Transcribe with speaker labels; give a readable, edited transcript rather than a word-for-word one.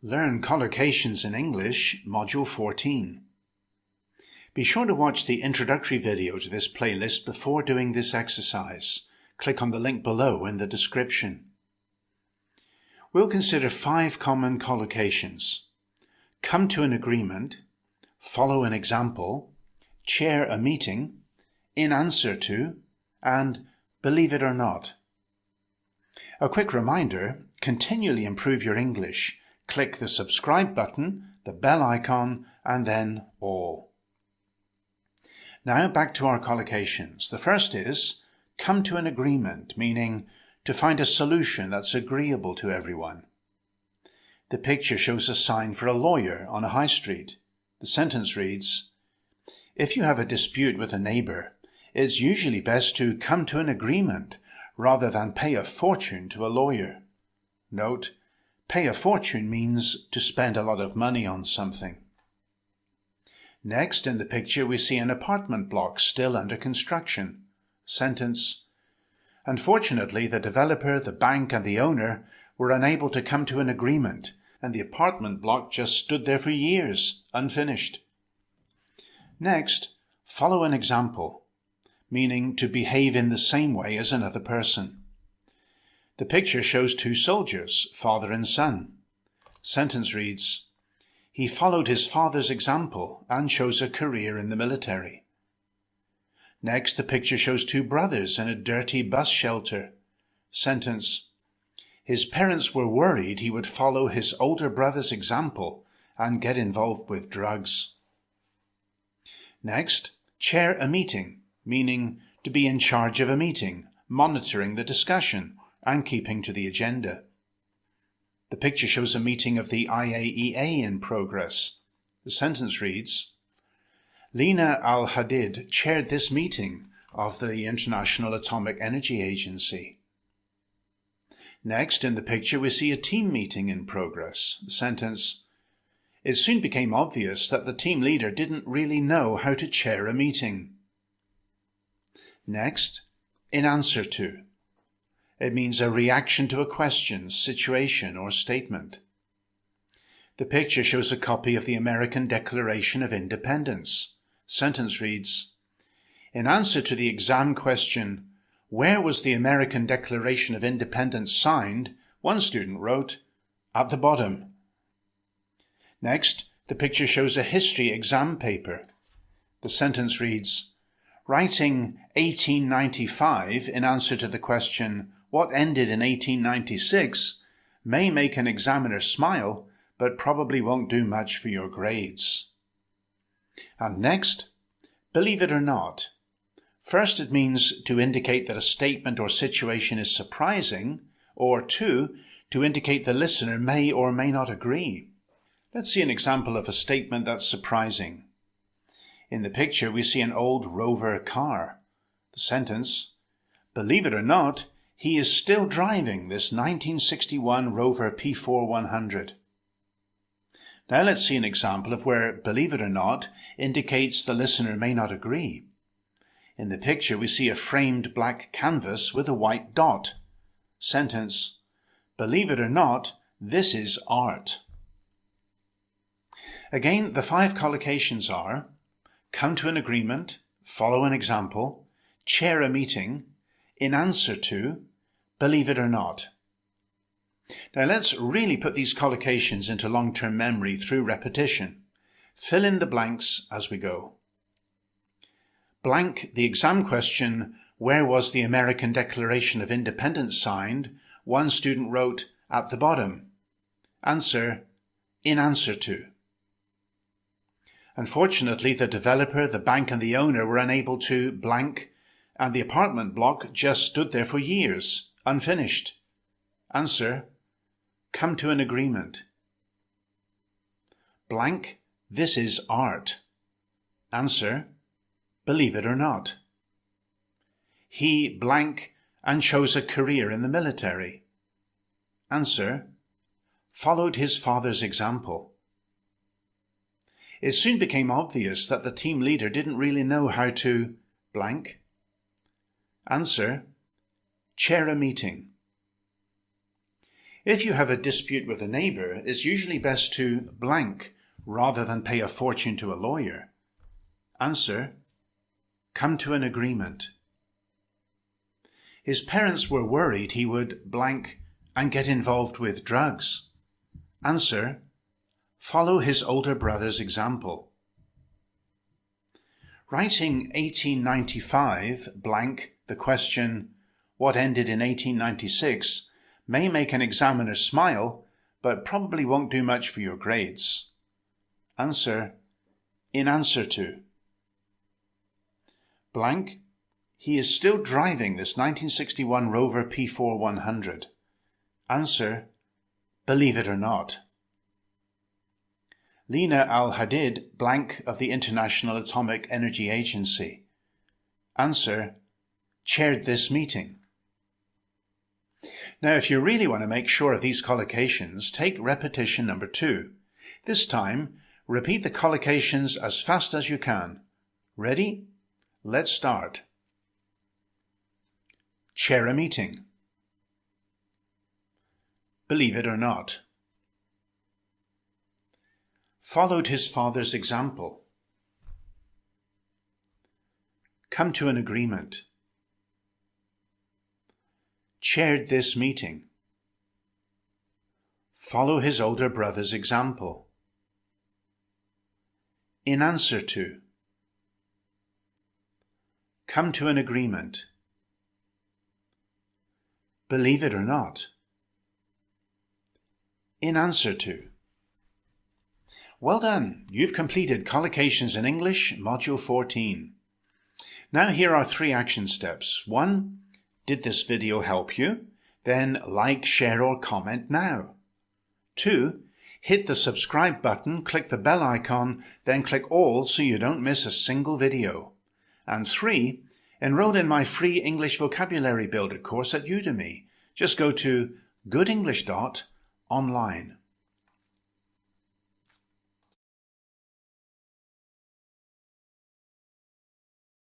Speaker 1: Learn Collocations in English, Module 14. Be sure to watch the introductory video to this playlist before doing this exercise. Click on the link below in the description. We'll consider 5 common collocations. Come to an agreement, follow an example, chair a meeting, in answer to, and believe it or not. A quick reminder, continually improve your English. Click the subscribe button, the bell icon, and then all. Now back to our collocations. The first is, come to an agreement, meaning to find a solution that's agreeable to everyone. The picture shows a sign for a lawyer on a high street. The sentence reads, if you have a dispute with a neighbour, it's usually best to come to an agreement rather than pay a fortune to a lawyer. Note, pay a fortune means to spend a lot of money on something. Next, in the picture, we see an apartment block still under construction. Sentence, unfortunately, the developer, the bank, and the owner were unable to come to an agreement, and the apartment block just stood there for years, unfinished. Next, follow an example, meaning to behave in the same way as another person. The picture shows 2 soldiers, father and son. Sentence reads, he followed his father's example and chose a career in the military. Next, the picture shows 2 brothers in a dirty bus shelter. Sentence, his parents were worried he would follow his older brother's example and get involved with drugs. Next, chair a meeting, meaning to be in charge of a meeting, monitoring the discussion, and keeping to the agenda. The picture shows a meeting of the IAEA in progress. The sentence reads, Lina Al-Hadid chaired this meeting of the International Atomic Energy Agency. Next, in the picture, we see a team meeting in progress. The sentence, it soon became obvious that the team leader didn't really know how to chair a meeting. Next, in answer to. It means a reaction to a question, situation, or statement. The picture shows a copy of the American Declaration of Independence. Sentence reads, in answer to the exam question, where was the American Declaration of Independence signed? One student wrote, at the bottom. Next, the picture shows a history exam paper. The sentence reads, writing 1895 in answer to the question, what ended in 1896 may make an examiner smile, but probably won't do much for your grades. And next, believe it or not. First, it means to indicate that a statement or situation is surprising, or 2, to indicate the listener may or may not agree. Let's see an example of a statement that's surprising. In the picture, we see an old Rover car. The sentence, believe it or not, he is still driving this 1961 Rover P4100. Now let's see an example of where believe it or not indicates the listener may not agree. In the picture, we see a framed black canvas with a white dot. Sentence, believe it or not, this is art. Again, the 5 collocations are, come to an agreement, follow an example, chair a meeting, in answer to, believe it or not. Now let's really put these collocations into long-term memory through repetition. Fill in the blanks as we go. Blank the exam question, where was the American Declaration of Independence signed? One student wrote, at the bottom. Answer, in answer to. Unfortunately, the developer, the bank, and the owner were unable to blank, and the apartment block just stood there for years, unfinished. Answer, come to an agreement. Blank, this is art. Answer, believe it or not. He blank and chose a career in the military. Answer, followed his father's example. It soon became obvious that the team leader didn't really know how to blank. Answer, chair a meeting. If you have a dispute with a neighbour, it's usually best to blank rather than pay a fortune to a lawyer. Answer: come to an agreement. His parents were worried he would blank and get involved with drugs. Answer: follow his older brother's example. Writing 1895 blank the question, what ended in 1896, may make an examiner smile, but probably won't do much for your grades. Answer: in answer to. Blank, he is still driving this 1961 Rover P4 100. Answer: believe it or not. Lina Al-Hadid blank of the International Atomic Energy Agency. Answer: chaired this meeting. Now, if you really want to make sure of these collocations, take repetition number 2. This time, repeat the collocations as fast as you can. Ready? Let's start. Chair a meeting. Believe it or not. Followed his father's example. Come to an agreement. Chaired this meeting. Follow his older brother's example. In answer to. Come to an agreement. Believe it or not. In answer to. Well done, you've completed Collocations in English, Module 14. Now here are 3 action steps. 1. Did this video help you? Then like, share or comment now. 2. Hit the subscribe button, click the bell icon, then click all so you don't miss a single video. And 3. Enroll in my free English Vocabulary Builder course at Udemy. Just go to goodenglish.online.